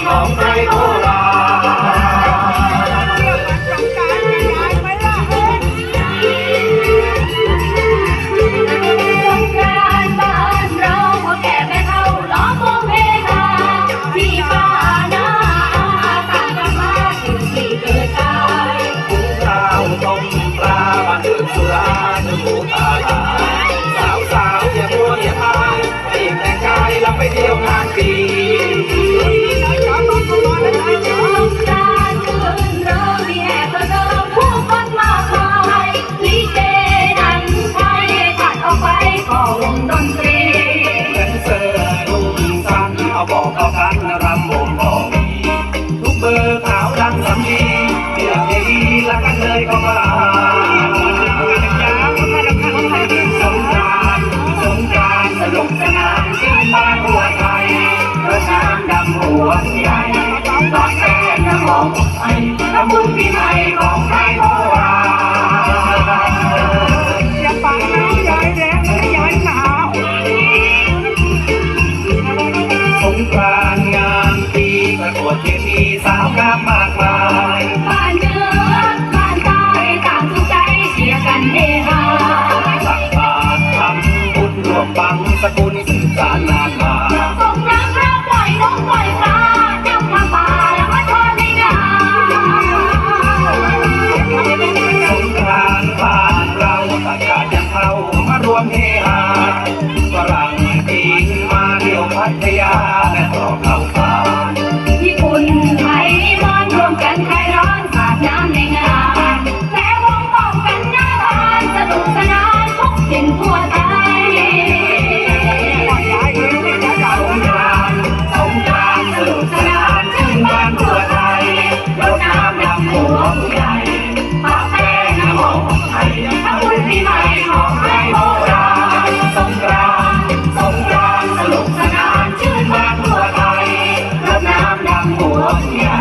ของไทยโบราไปเที่ยวงานปีบอกเอากันรำวงทองทุกเบอร์ขาวดังสำลีเรียกให้ดีละกันเลยก็มาสงกรานต์สนุกสนานชื่นบ้านหัวไทยกระชากดำหัวใหญ่ตอนแรกน้ำมองไทยน้ำบุญปีใหม่ของไทยโบราณอย่าปังน้ำใหญ่แดงและใหญ่ขาวสงกรานต์งานปีประกวดเวทีสาวงามมากมายบ้านเหนือบ้านใต้ต่างทุกใจเชียร์กันเฮฮาตักบาตรทำบุญรวมบังสกุลสืบสานนานมาส่งน้ำพระปล่อยนกปล่อยปลาจับมาป่าแล้วมาทอดในงานสงกรานต์บ้านเราอากาศยังเข้ามารวมเฮฮาฝรั่งจีนมาเที่ยวพัทยาและต่อเข้าฟ้าญี่ปุ่นไทยมอนรวมกันคลายร้อนสาดน้ำในงานแต่วงป้องกันหน้าบ้านสนุกสนานทุกถิ่นทั่วไทยสงกรานต์สนุกสนานชื่นบ้านทั่วไทยรดน้ำดำหัวผู้ใหญ่ปะแป้งน้ำหอมไทยทำบุญปีใหม่ของไทยโบราณสงกรานต์สนุกสนานชื่นบ้านทั่วไทยรดน้ำดำหัวผู้ใหญ่